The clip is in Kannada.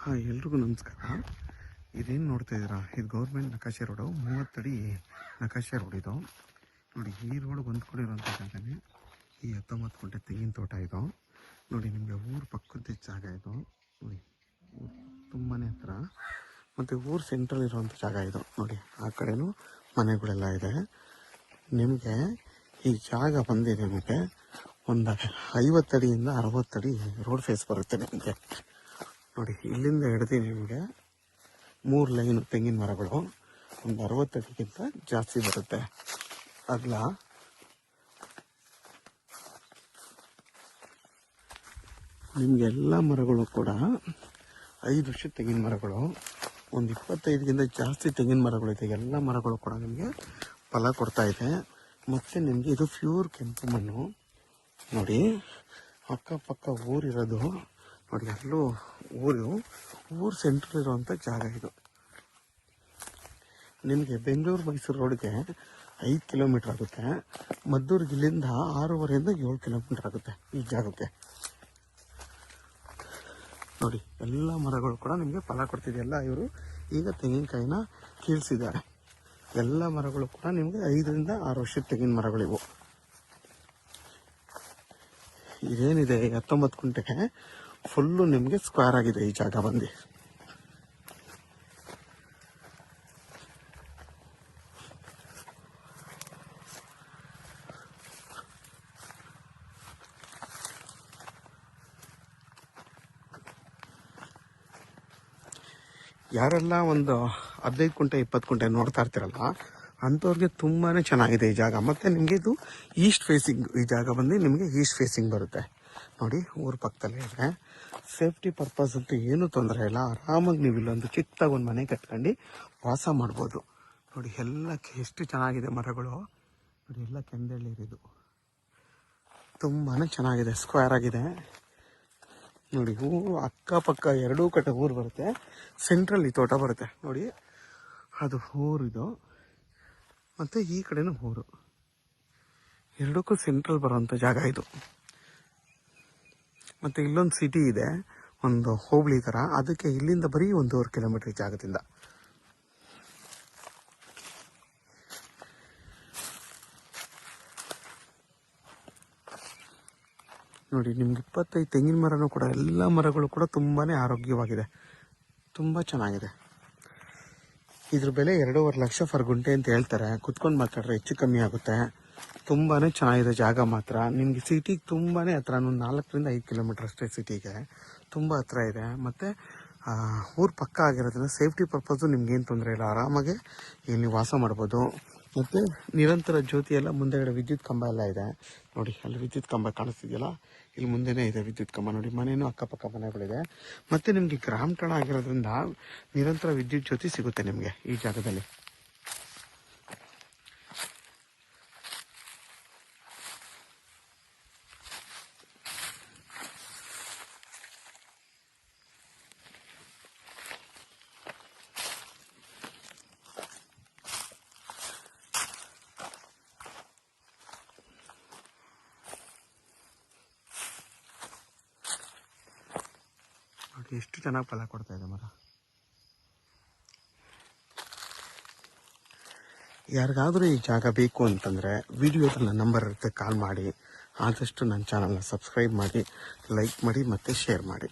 ಹಾಂ, ಎಲ್ರಿಗೂ ನಮಸ್ಕಾರ. ಇದೇನು ನೋಡ್ತಾ ಇದ್ದೀರಾ, ಇದು ಗೌರ್ಮೆಂಟ್ ನಕಾಶೆ ರೋಡು, 30 ಅಡಿ ನಕಾಶೆ ರೋಡ್ ಇದು. ನೋಡಿ, ಈ ರೋಡ್ ಹೊಂದ್ಕೊಂಡಿರೋಂಥ ಜಾಗನೇ ಈ 19 ಗುಂಟೆ ತೆಂಗಿನ ತೋಟ ಇದು. ನೋಡಿ, ನಿಮಗೆ ಊರು ಪಕ್ಕದ ಜಾಗ ಇದು. ನೋಡಿ, ತುಂಬಾ ಹತ್ರ, ಮತ್ತು ಊರು ಸೆಂಟ್ರಲ್ ಇರೋವಂಥ ಜಾಗ ಇದು. ನೋಡಿ, ಆ ಕಡೆನೂ ಮನೆಗಳೆಲ್ಲ ಇದೆ. ನಿಮಗೆ ಈ ಜಾಗ ಬಂದು ನಿಮಗೆ ಒಂದು 50 ಅಡಿಯಿಂದ 60 ಅಡಿ ರೋಡ್ ಫೇಸ್ ಬರುತ್ತೆ ನಿಮಗೆ. ನೋಡಿ, ಇಲ್ಲಿಂದ ಹಿಡಿದು ನಿಮಗೆ 3 ಲೈನು ತೆಂಗಿನ ಮರಗಳು ಒಂದು 60 ಅಡಿಗಿಂತ ಜಾಸ್ತಿ ಬರುತ್ತೆ. ಅಗಲ ನಿಮಗೆಲ್ಲ ಮರಗಳು ಕೂಡ 5 ವರ್ಷದ ತೆಂಗಿನ ಮರಗಳು, ಒಂದು 25ಗಿಂತ ಜಾಸ್ತಿ ತೆಂಗಿನ ಮರಗಳಿದೆ. ಎಲ್ಲ ಮರಗಳು ಕೂಡ ನಿಮಗೆ ಫಲ ಕೊಡ್ತಾ ಇದೆ. ಮತ್ತು ನಿಮಗೆ ಇದು ಪ್ಯೂರ್ ಕೆಂಪು ಮಣ್ಣು. ನೋಡಿ, ಅಕ್ಕಪಕ್ಕ ಊರಿರೋದು ನೋಡಿ, ಅಲ್ಲೂ ಊರು ಸೆಂಟ್ರಲ್ ಇರುವಂಥ ಜಾಗ ಇದು. ನಿಮಗೆ ಬೆಂಗಳೂರು ಮೈಸೂರು ರೋಡ್ಗೆ 5 ಕಿಲೋಮೀಟ್ರ್ ಆಗುತ್ತೆ. ಮದ್ದೂರಿಗೆ ಇಲ್ಲಿಂದ 6.5ರಿಂದ 7 ಕಿಲೋಮೀಟ್ರ್ ಆಗುತ್ತೆ ಈ ಜಾಗಕ್ಕೆ. ನೋಡಿ, ಎಲ್ಲ ಮರಗಳು ಕೂಡ ನಿಮಗೆ ಫಲ ಕೊಡ್ತಿದೆಯಲ್ಲ. ಇವರು ಈಗ ತೆಂಗಿನಕಾಯಿನ ಕೀಳ್ಸಿದ್ದಾರೆ. ಎಲ್ಲ ಮರಗಳು ಕೂಡ ನಿಮಗೆ 5ರಿಂದ 6 ವರ್ಷದ ತೆಂಗಿನ ಮರಗಳಿವು. ಇದೇನಿದೆ 19 ಗುಂಟೆಗೆ ಫುಲ್ಲು ನಿಮಗೆ ಸ್ಕ್ವೇರ್ ಆಗಿದೆ ಈ ಜಾಗ ಬಂದು. ಯಾರೆಲ್ಲ ಒಂದು 15 ಗುಂಟೆ 20 ಗುಂಟೆ ನೋಡ್ತಾ ಇರ್ತೀರಲ್ಲ, ಅಂಥವ್ರಿಗೆ ತುಂಬಾ ಚೆನ್ನಾಗಿದೆ ಈ ಜಾಗ. ಮತ್ತು ನಿಮಗೆ ಇದು ಈಸ್ಟ್ ಫೇಸಿಂಗ್ ಈ ಜಾಗ ಬಂದು ನಿಮಗೆ ಈಸ್ಟ್ ಫೇಸಿಂಗ್ ಬರುತ್ತೆ. ನೋಡಿ, ಊರ ಪಕ್ಕದಲ್ಲೇ ಇದೆ. ಸೇಫ್ಟಿ ಪರ್ಪಸ್ ಅಂತೂ ಏನೂ ತೊಂದರೆ ಇಲ್ಲ. ಆರಾಮಾಗಿ ನೀವು ಇಲ್ಲೊಂದು ಚಿಕ್ಕದಾಗಿ ಒಂದು ಮನೆ ಕಟ್ಕೊಂಡು ವಾಸ ಮಾಡ್ಬೋದು. ನೋಡಿ, ಎಲ್ಲ ಎಷ್ಟು ಚೆನ್ನಾಗಿದೆ ಮರಗಳು. ನೋಡಿ, ಎಲ್ಲ ಕೆಂದೇಳಿರಿದು ತುಂಬಾ ಚೆನ್ನಾಗಿದೆ, ಸ್ಕ್ವೇರ್ ಆಗಿದೆ. ನೋಡಿ, ಊರು ಅಕ್ಕಪಕ್ಕ 2 ಕಡೆ ಊರು ಬರುತ್ತೆ. ಸೆಂಟ್ರಲ್ ಈ ತೋಟ ಬರುತ್ತೆ. ನೋಡಿ, ಅದು ಊರಿದು, ಮತ್ತು ಈ ಕಡೆನೂ ಊರು, ಎರಡಕ್ಕೂ ಸೆಂಟ್ರಲ್ ಬರೋವಂಥ ಜಾಗ ಇದು. ಮತ್ತು ಇಲ್ಲೊಂದು ಸಿಟಿ ಇದೆ, ಒಂದು ಹೋಬಳಿ ಥರ. ಅದಕ್ಕೆ ಇಲ್ಲಿಂದ ಬರೀ 1.5 ಕಿಲೋಮೀಟ್ರ್ ಜಾಗದಿಂದ. ನೋಡಿ, ನಿಮ್ಗೆ 25 ತೆಂಗಿನ ಮರನೂ ಕೂಡ, ಎಲ್ಲ ಮರಗಳು ಕೂಡ ತುಂಬಾ ಆರೋಗ್ಯವಾಗಿದೆ, ತುಂಬ ಚೆನ್ನಾಗಿದೆ. ಇದ್ರ ಬೆಲೆ 2.5 ಲಕ್ಷ ಫರ್ ಗುಂಟೆ ಅಂತ ಹೇಳ್ತಾರೆ. ಕುತ್ಕೊಂಡು ಮಾತಾಡ್ರೆ ಹೆಚ್ಚು ಕಮ್ಮಿ ಆಗುತ್ತೆ. ತುಂಬಾ ಚೆನ್ನಾಗಿದೆ ಜಾಗ ಮಾತ್ರ. ನಿಮಗೆ ಸಿಟಿಗೆ ತುಂಬಾ ಹತ್ರ, 4ರಿಂದ 5 ಕಿಲೋಮೀಟ್ರ್ ಅಷ್ಟೇ ಸಿಟಿಗೆ, ತುಂಬ ಹತ್ರ ಇದೆ. ಮತ್ತು ಊರು ಪಕ್ಕ ಆಗಿರೋದ್ರಿಂದ ಸೇಫ್ಟಿ ಪರ್ಪಸ್ಸು ನಿಮ್ಗೇನು ತೊಂದರೆ ಇಲ್ಲ, ಆರಾಮಾಗೆ ಇಲ್ಲಿ ವಾಸ ಮಾಡ್ಬೋದು. ಮತ್ತು ನಿರಂತರ ಜ್ಯೋತಿ ಎಲ್ಲ ಮುಂದೆಗಡೆ ವಿದ್ಯುತ್ ಕಂಬ ಎಲ್ಲ ಇದೆ. ನೋಡಿ, ಅಲ್ಲಿ ವಿದ್ಯುತ್ ಕಂಬ ಕಾಣಿಸ್ತಿದೆಯಲ್ಲ, ಇಲ್ಲಿ ಮುಂದೆನೇ ಇದೆ ವಿದ್ಯುತ್ ಕಂಬ. ನೋಡಿ, ಮನೇನೂ ಅಕ್ಕಪಕ್ಕ ಮನೆಗಳಿದೆ. ಮತ್ತು ನಿಮಗೆ ಗ್ರಾಮ ಠಾಣ ಆಗಿರೋದ್ರಿಂದ ನಿರಂತರ ವಿದ್ಯುತ್ ಜ್ಯೋತಿ ಸಿಗುತ್ತೆ ನಿಮಗೆ ಈ ಜಾಗದಲ್ಲಿ. ನೋಡಿ, ಎಷ್ಟು ಚೆನ್ನಾಗಿ ಫಲ ಕೊಡ್ತಾ ಇದೆ ಮರ. ಯಾರಿಗಾದರೂ ಈ ಜಾಗ ಬೇಕು ಅಂತಂದರೆ ವಿಡಿಯೋದಲ್ಲಿ ನನ್ನ ನಂಬರ್ ಇರುತ್ತೆ, ಕಾಲ್ ಮಾಡಿ. ಆದಷ್ಟು ನನ್ನ ಚಾನಲ್ನ ಸಬ್ಸ್ಕ್ರೈಬ್ ಮಾಡಿ, ಲೈಕ್ ಮಾಡಿ ಮತ್ತು ಶೇರ್ ಮಾಡಿ.